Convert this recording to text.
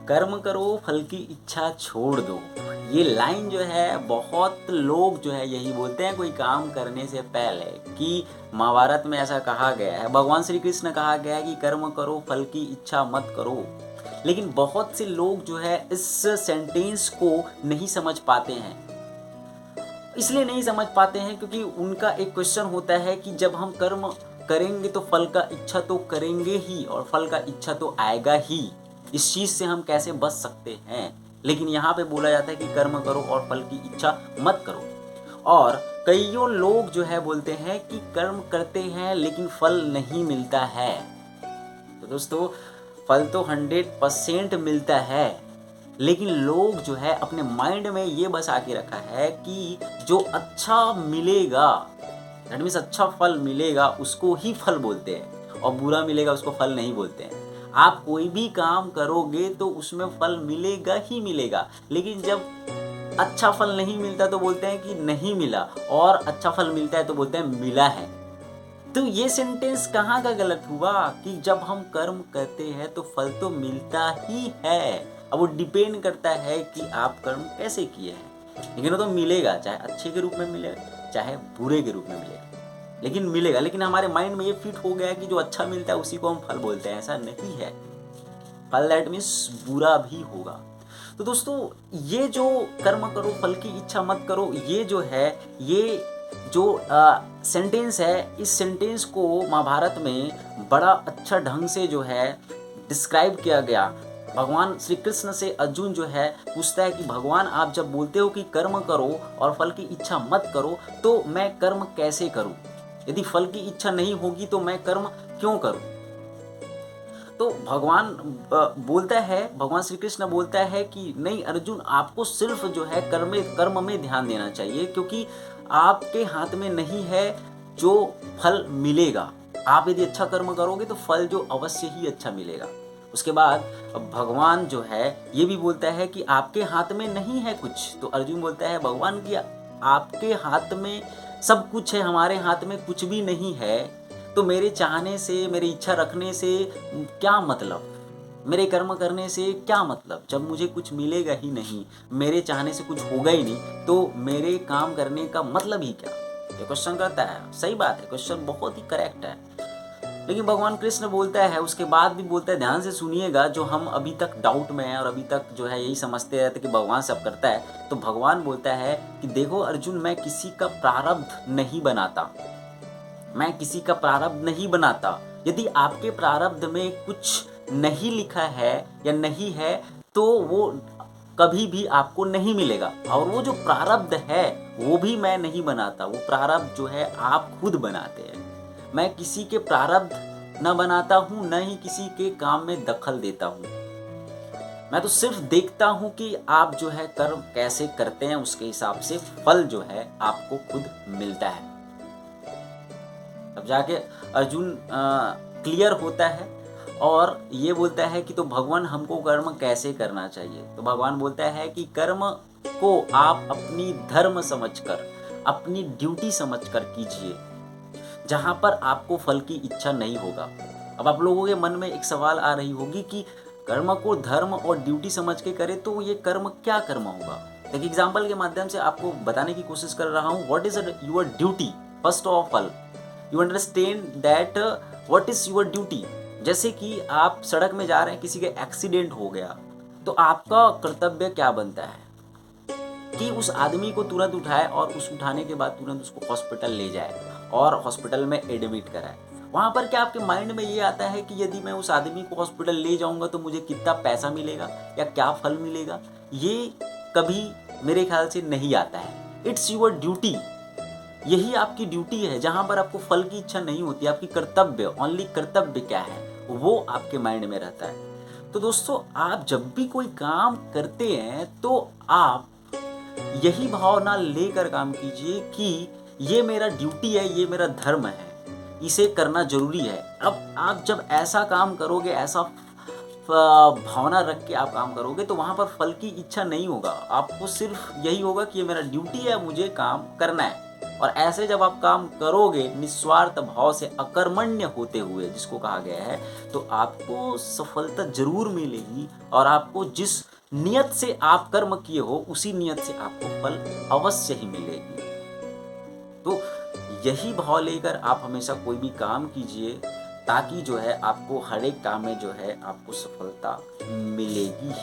कर्म करो फल की इच्छा छोड़ दो। ये लाइन जो है बहुत लोग जो है यही बोलते हैं कोई काम करने से पहले कि महाभारत में ऐसा कहा गया है, भगवान श्री कृष्ण कहा गया है कि कर्म करो फल की इच्छा मत करो। लेकिन बहुत से लोग जो है इस सेंटेंस को नहीं समझ पाते हैं। इसलिए नहीं समझ पाते हैं क्योंकि उनका एक क्वेश्चन होता है कि जब हम कर्म करेंगे तो फल का इच्छा तो करेंगे ही और फल का इच्छा तो आएगा ही, इस चीज़ से हम कैसे बच सकते हैं। लेकिन यहाँ पे बोला जाता है कि कर्म करो और फल की इच्छा मत करो। और कईयों लोग जो है बोलते हैं कि कर्म करते हैं लेकिन फल नहीं मिलता है। तो दोस्तों, फल तो 100% मिलता है, लेकिन लोग जो है अपने माइंड में ये बसा के रखा है कि जो अच्छा मिलेगा, दैट मीन्स अच्छा फल मिलेगा, उसको ही फल बोलते हैं और बुरा मिलेगा उसको फल नहीं बोलते हैं। आप कोई भी काम करोगे तो उसमें फल मिलेगा ही मिलेगा, लेकिन जब अच्छा फल नहीं मिलता तो बोलते हैं कि नहीं मिला, और अच्छा फल मिलता है तो बोलते हैं मिला है। तो ये सेंटेंस कहाँ का गलत हुआ कि जब हम कर्म करते हैं तो फल तो मिलता ही है। अब वो डिपेंड करता है कि आप कर्म कैसे किए हैं, लेकिन वो तो मिलेगा, चाहे अच्छे के रूप में मिलेगा चाहे बुरे के रूप में मिलेगा, लेकिन मिलेगा। लेकिन हमारे माइंड में ये फिट हो गया है कि जो अच्छा मिलता है उसी को हम फल बोलते हैं। ऐसा नहीं है, फल दैट मीन्स बुरा भी होगा। तो दोस्तों, ये जो कर्म करो फल की इच्छा मत करो, ये जो है, ये जो सेंटेंस है, इस सेंटेंस को महाभारत में बड़ा अच्छा ढंग से जो है डिस्क्राइब किया गया। भगवान श्री कृष्ण से अर्जुन जो है पूछता है कि भगवान, आप जब बोलते हो कि कर्म करो और फल की इच्छा मत करो, तो मैं कर्म कैसे करूं? यदि फल की इच्छा नहीं होगी तो मैं कर्म क्यों करूं? तो भगवान बोलता है, भगवान श्री कृष्ण बोलता है कि नहीं अर्जुन, आपको सिर्फ जो है कर्म में ध्यान देना चाहिए, क्योंकि आपके हाथ में नहीं है जो फल मिलेगा। आप यदि अच्छा कर्म करोगे तो फल जो अवश्य ही अच्छा मिलेगा। उसके बाद भगवान जो है ये भी बोलता है कि आपके हाथ में नहीं है कुछ, तो अर्जुन बोलता है भगवान की आपके हाथ में सब कुछ है, हमारे हाथ में कुछ भी नहीं है, तो मेरे चाहने से, मेरी इच्छा रखने से क्या मतलब, मेरे कर्म करने से क्या मतलब, जब मुझे कुछ मिलेगा ही नहीं, मेरे चाहने से कुछ होगा ही नहीं, तो मेरे काम करने का मतलब ही क्या? ये क्वेश्चन करता है। सही बात है, क्वेश्चन बहुत ही करेक्ट है। लेकिन भगवान कृष्ण बोलता है, उसके बाद भी बोलता है, ध्यान से सुनिएगा, जो हम अभी तक डाउट में हैं और अभी तक जो है यही समझते रहते कि भगवान सब करता है, तो भगवान बोलता है कि देखो अर्जुन, मैं किसी का प्रारब्ध नहीं बनाता, मैं किसी का प्रारब्ध नहीं बनाता। यदि आपके प्रारब्ध में कुछ नहीं लिखा है या नहीं है तो वो कभी भी आपको नहीं मिलेगा, और वो जो प्रारब्ध है वो भी मैं नहीं बनाता, वो प्रारब्ध जो है आप खुद बनाते हैं। मैं किसी के प्रारब्ध न बनाता हूँ, न ही किसी के काम में दखल देता हूँ। मैं तो सिर्फ देखता हूँ कि आप जो है कर्म कैसे करते हैं, उसके हिसाब से फल जो है आपको खुद मिलता है। तब जाके अर्जुन क्लियर होता है और ये बोलता है कि तो भगवान, हमको कर्म कैसे करना चाहिए? तो भगवान बोलता है कि कर्म को आप अपनी धर्म समझकर, अपनी ड्यूटी समझकर कीजिए, जहाँ पर आपको फल की इच्छा नहीं होगा। अब आप लोगों के मन में एक सवाल आ रही होगी कि कर्म को धर्म और ड्यूटी समझ के करे तो ये कर्म क्या कर्म होगा? एक एग्जाम्पल के माध्यम से आपको बताने की कोशिश कर रहा हूँ। What is your duty? First of all you understand that what is your duty. जैसे कि आप सड़क में जा रहे हैं, किसी का एक्सीडेंट हो गया, तो आपका कर्तव्य क्या बनता है कि उस आदमी को तुरंत उठाए और उस उठाने के बाद तुरंत उसको हॉस्पिटल ले जाए और हॉस्पिटल में एडमिट कराए। वहाँ पर क्या आपके माइंड में ये आता है कि यदि मैं उस आदमी को हॉस्पिटल ले जाऊँगा तो मुझे कितना पैसा मिलेगा या क्या फल मिलेगा? ये कभी मेरे ख्याल से नहीं आता है। इट्स योर ड्यूटी, यही आपकी ड्यूटी है, जहाँ पर आपको फल की इच्छा नहीं होती। आपकी कर्तव्य, ओनली कर्तव्य क्या है वो आपके माइंड में रहता है। तो दोस्तों, आप जब भी कोई काम करते हैं तो आप यही भावना लेकर काम कीजिए कि ये मेरा ड्यूटी है, ये मेरा धर्म है, इसे करना जरूरी है। अब आप जब ऐसा काम करोगे, ऐसा भावना रख के आप काम करोगे, तो वहाँ पर फल की इच्छा नहीं होगा। आपको सिर्फ यही होगा कि ये मेरा ड्यूटी है, मुझे काम करना है और ऐसे जब आप काम करोगे निस्वार्थ भाव से अकर्मण्य होते हुए, जिसको कहा गया है, तो आपको सफलता जरूर मिलेगी और आपको जिस नियत से आप कर्म किए हो उसी नियत से आपको फल अवश्य ही मिलेगी। तो यही भाव लेकर आप हमेशा कोई भी काम कीजिए, ताकि जो है आपको हर एक काम में जो है आपको सफलता मिलेगी।